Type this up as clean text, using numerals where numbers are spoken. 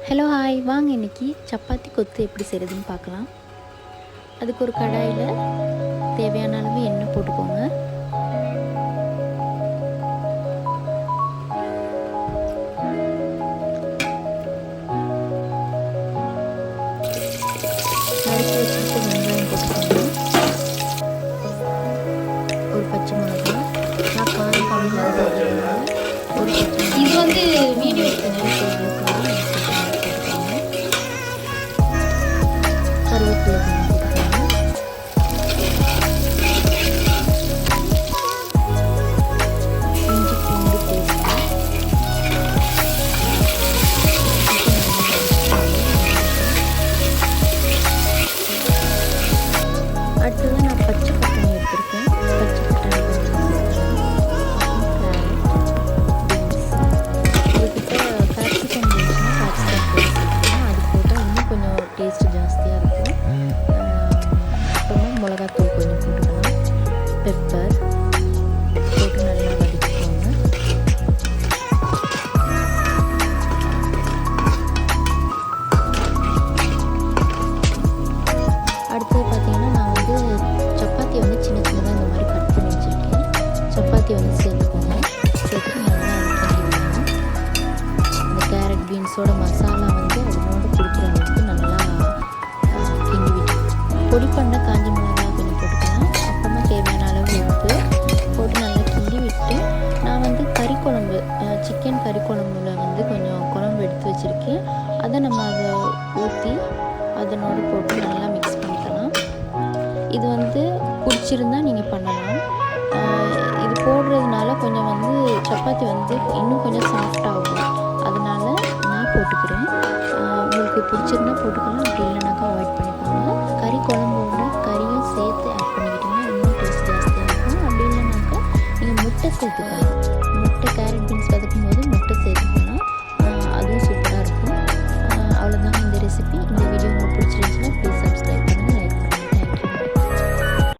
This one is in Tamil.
ஹலோ ஹாய் வாங்க இன்றைக்கி சப்பாத்தி கொத்து எப்படி செய்கிறதுன்னு பார்க்கலாம். அதுக்கு ஒரு கடாயில் தேவையான அளவு எண்ணெய் போட்டுக்கோங்க. நறுக்கி வச்சுட்டு வெங்காயம் போட்டுக்கோங்க. ஒரு பச்சை மிளகா, நான் காரம் கம்மியாக ஒரு பச்சை இது வந்து வீடியோ கருவேப்பிலை போட்டுக்கோங்க. இஞ்சி பூண்டு பேஸ்ட், அடுத்தது நான் பச்சை பட்டாணி எடுத்திருக்கேன். பச்சை பட்டாணி கேப்சிகம் இருந்துச்சுன்னா கேப்சிகம் போட்டுக்கலாம். அது போட்டால் இன்னும் கொஞ்சம் டேஸ்ட் ஜாஸ்தியாக இருக்கும். அப்புறமா மிளகாத்தூள் கொஞ்சம் போட்டுக்கலாம். பெப்பர் போட்டு நல்லா வதக்கிக்கோங்க. அடுத்தது பார்த்தீங்கன்னா நான் வந்து சப்பாத்தி வந்து சின்ன சின்னதாக இந்த மாதிரி கட் பண்ணி வச்சுருக்கேன். சப்பாத்தி வந்து சேர்த்துக்கோங்க. சேர்த்து நல்லா கிண்டி இந்த கேரட் பீன்ஸோட மசாலா வந்து அதனோட பிடிக்கிற அளவுக்கு நல்லா கிண்டி விட்டு பொடி பண்ண காஞ்ச மிளகா கொஞ்சம் போட்டுக்கலாம். அப்புறமா தேவையான அளவு உப்பு போட்டு நல்லா கிண்டி விட்டு நான் வந்து கறி குழம்பு சிக்கன் கறி குழம்புல வந்து கொஞ்சம் குழம்பு எடுத்து வச்சுருக்கேன். அதை நம்ம அதை ஊற்றி அதனோடு போட்டு நல்லா மிக்ஸ் பண்ணிக்கலாம். இது வந்து பிடிச்சிருந்தா நீங்கள் பண்ணலாம். இது போடுறதுனால கொஞ்சம் வந்து சப்பாத்தி வந்து இன்னும் கொஞ்சம் சாஃப்டாகும். அதனால் நான் போட்டுக்கிறேன். உங்களுக்கு பிடிச்சிருந்தா போட்டுக்கலாம், அப்படி இல்லைனாக்கா அவாய்ட் பண்ணிக்கோங்க. கறி குழம்போட கறியும் சேர்த்து ஆட் பண்ணிக்கிட்டிங்கன்னா இன்னும் டேஸ்ட் ஜாஸ்தியாக இருக்கும். அப்படி இல்லைனாக்கா நீங்கள் முட்டை சேர்த்துக்கலாம். முட்டை கேரட் பீன்ஸ் வதக்கும் போது முட்டை சேர்த்துக்கோங்க.